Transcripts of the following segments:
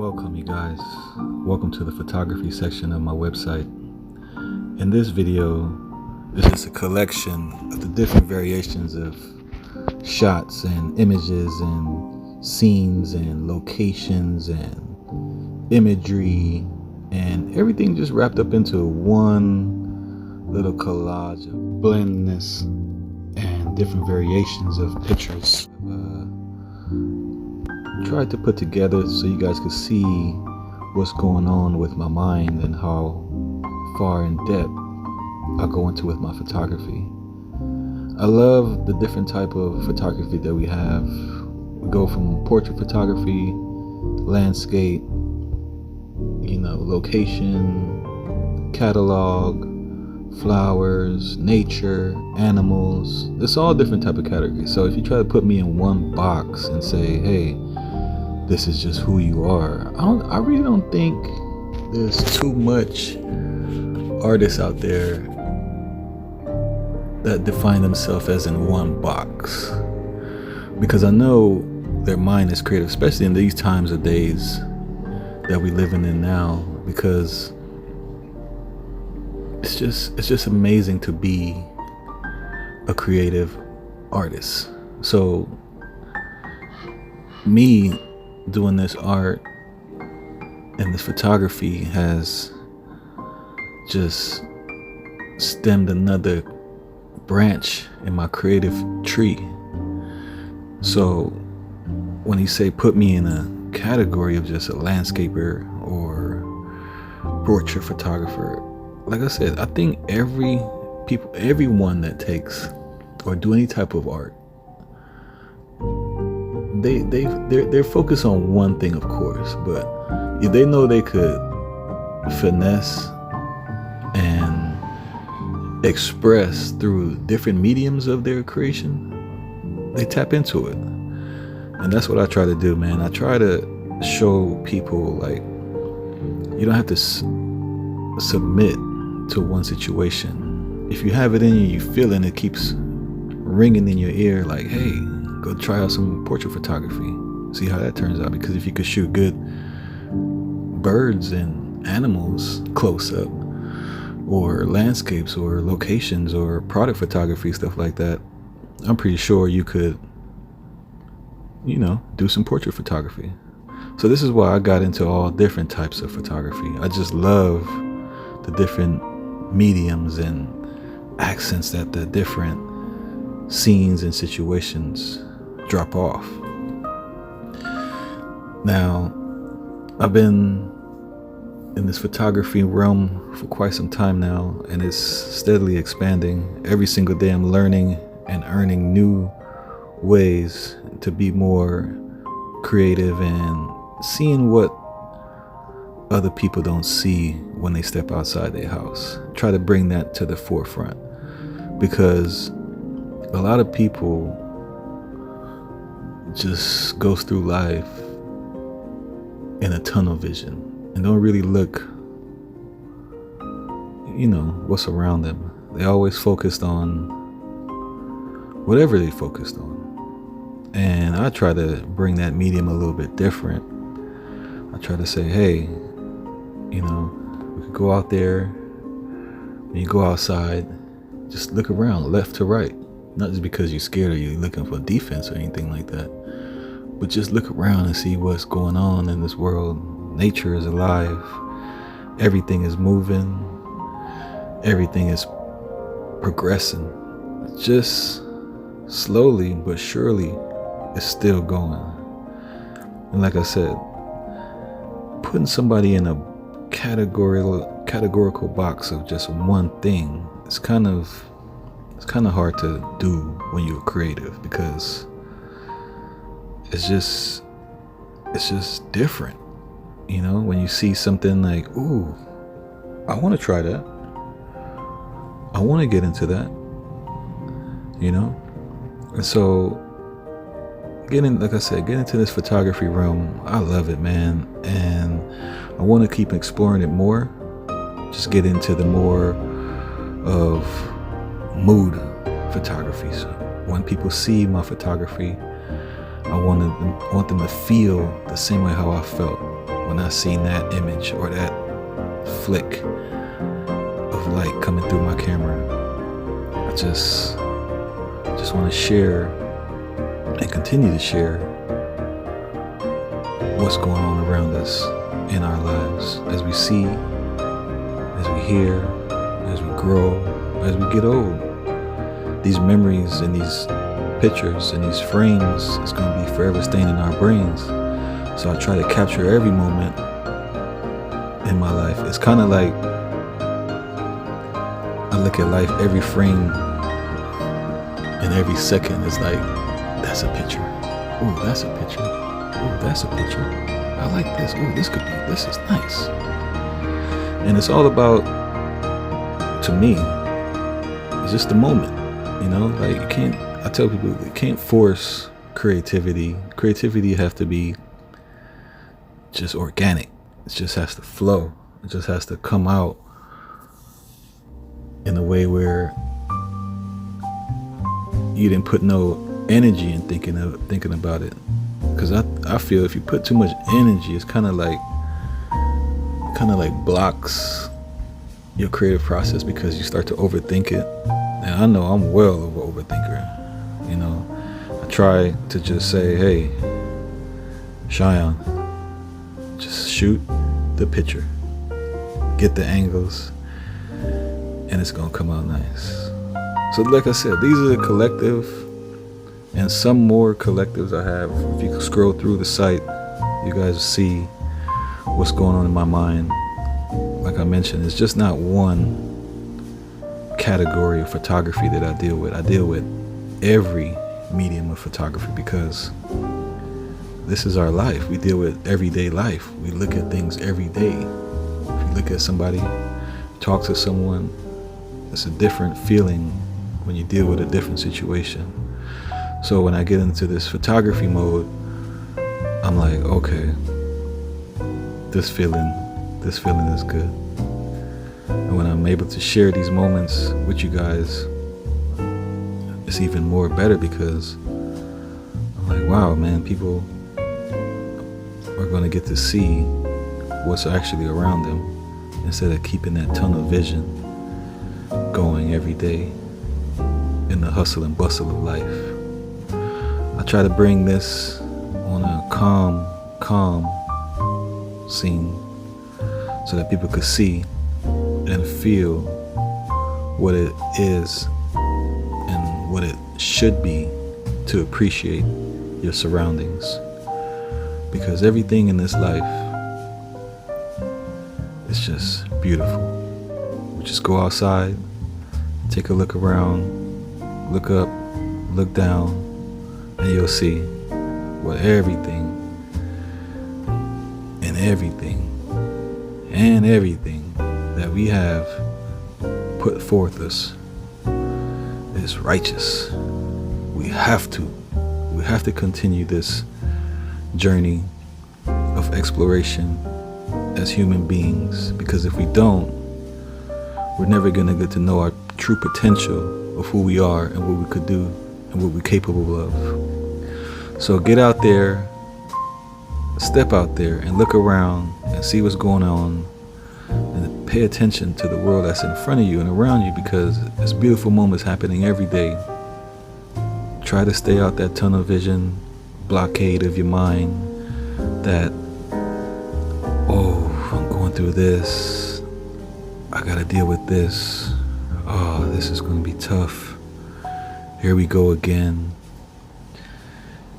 Welcome, you guys. Welcome to the photography section of my website. In this video, this is a collection of the different variations of shots and images and scenes and locations and imagery and everything just wrapped up into one little collage of blendness and different variations of pictures. Tried to put together so you guys could see what's going on with my mind and how far in depth I go into with my photography. I love the different type of photography that we have. We go from portrait photography, landscape, location, catalog, flowers, nature, animals. It's all different type of categories. So if you try to put me in one box and say, hey, this is just who you are, I really don't think there's too much artists out there that define themselves as in one box, because I know their mind is creative, especially in these times of days that we living in now, because it's just amazing to be a creative artist. So me doing this art and this photography has just stemmed another branch in my creative tree. So when you say put me in a category of just a landscaper or portrait photographer, like I said, I think everyone that takes or do any type of art, they're focused on one thing, of course, but if they know they could finesse and express through different mediums of their creation, they tap into it. And that's what I try to do, man. I try to show people, like, you don't have to submit to one situation. If you have it in you, you feel it, and it keeps ringing in your ear like, hey, go try out some portrait photography, see how that turns out. Because if you could shoot good birds and animals close up, or landscapes or locations or product photography, stuff like that, I'm pretty sure you could, do some portrait photography. So this is why I got into all different types of photography. I just love the different mediums and accents that the different scenes and situations drop off. Now, I've been in this photography realm for quite some time now, and it's steadily expanding. Every single day I'm learning and earning new ways to be more creative and seeing what other people don't see when they step outside their house. Try to bring that to the forefront, because a lot of people just goes through life in a tunnel vision and don't really look, what's around them. They always focused on whatever they focused on. And I try to bring that medium a little bit different. I try to say, hey, we could go out there. When you go outside, just look around, left to right. Not just because you're scared or you're looking for defense or anything like that, but just look around and see what's going on in this world. Nature is alive. Everything is moving. Everything is progressing. Just slowly but surely, it's still going. And like I said, putting somebody in a categorical box of just one thing, it's kind of hard to do when you're creative, because it's just different. When you see something like, ooh, I want to try that, I want to get into that, and so getting into this photography realm, I love it, man, and I want to keep exploring it more. Just get into the more of mood photography. So when people see my photography, I want them to feel the same way how I felt when I seen that image or that flick of light coming through my camera. I just want to share and continue to share what's going on around us in our lives as we see, as we hear, as we grow, as we get old. These memories and these pictures and these frames is going to be forever staying in our brains. So I try to capture every moment in my life. It's kind of like I look at life, every frame and every second is like, that's a picture. Ooh, that's a picture. Ooh, that's a picture. I like this. Ooh, this is nice. And it's all about, to me, it's just the moment. You know, like I tell people, you can't force creativity. Creativity have to be just organic. It just has to flow. It just has to come out in a way where you didn't put no energy in thinking about it. Because I feel if you put too much energy, it's kind of like blocks your creative process, because you start to overthink it. And I know I'm well of an overthinker. You know, I try to just say, hey, Shion, just shoot the picture, get the angles, and it's gonna come out nice. So like I said, these are the collective and some more collectives I have. If you scroll through the site, you guys see what's going on in my mind. Like I mentioned, it's just not one category of photography that I deal with. I deal with every medium of photography because this is our life. We deal with everyday life. We look at things every day. If you look at somebody, talk to someone, it's a different feeling when you deal with a different situation. So when I get into this photography mode, I'm like, okay, this feeling is good. And when I'm able to share these moments with you guys, it's even more better, because I'm like, wow, man, people are going to get to see what's actually around them instead of keeping that tunnel vision going every day in the hustle and bustle of life. I try to bring this on a calm scene so that people could see and feel what it is and what it should be to appreciate your surroundings. Because everything in this life is just beautiful. We just go outside, take a look around, look up, look down, and you'll see what everything that we have put forth us is righteous. We have to continue this journey of exploration as human beings, because if we don't, we're never going to get to know our true potential of who we are and what we could do and what we're capable of. So get out there, step out there and look around and see what's going on, and pay attention to the world that's in front of you and around you, because there's beautiful moments happening every day. Try to stay out that tunnel vision blockade of your mind that, oh, I'm going through this, I gotta deal with this, oh, this is gonna be tough, here we go again.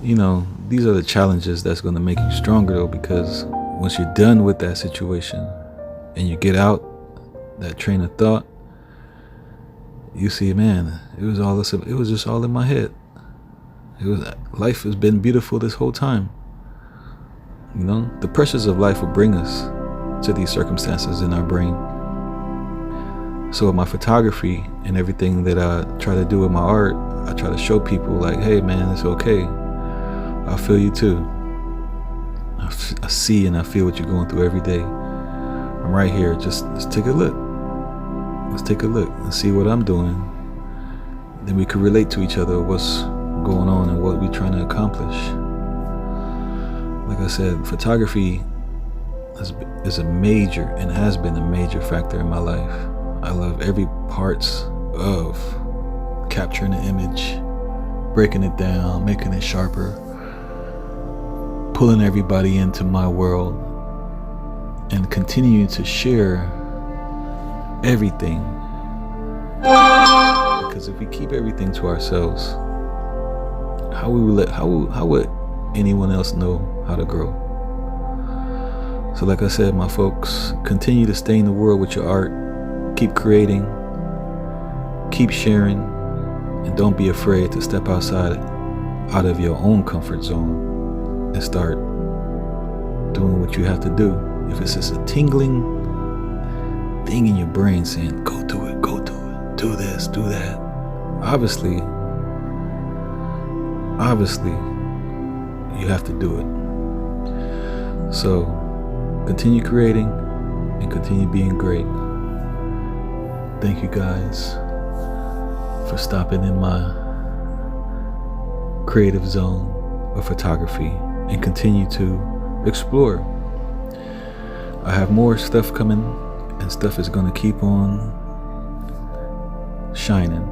You know, these are the challenges that's gonna make you stronger, though, because once you're done with that situation and you get out that train of thought, you see, man, it was just all in my head. Life has been beautiful this whole time. You know, the pressures of life will bring us to these circumstances in our brain. So with my photography and everything that I try to do with my art, I try to show people like, hey man, it's okay. I feel you too. I see and I feel what you're going through every day. I'm right here. Just take a look. Let's take a look and see what I'm doing. Then we can relate to each other, what's going on and what we're trying to accomplish. Like I said, photography is a major and has been a major factor in my life. I love every parts of capturing the image, breaking it down, making it sharper, pulling everybody into my world, and continuing to share everything. Because if we keep everything to ourselves, how would anyone else know how to grow? So like I said, my folks, continue to stay in the world with your art. Keep creating, keep sharing, and don't be afraid to step out of your own comfort zone and start doing what you have to do. If it's just a tingling thing in your brain saying, go do it, do this, do that, obviously you have to do it. So continue creating and continue being great. Thank you guys for stopping in my creative zone of photography and continue to explore. I have more stuff coming, and stuff is going to keep on shining.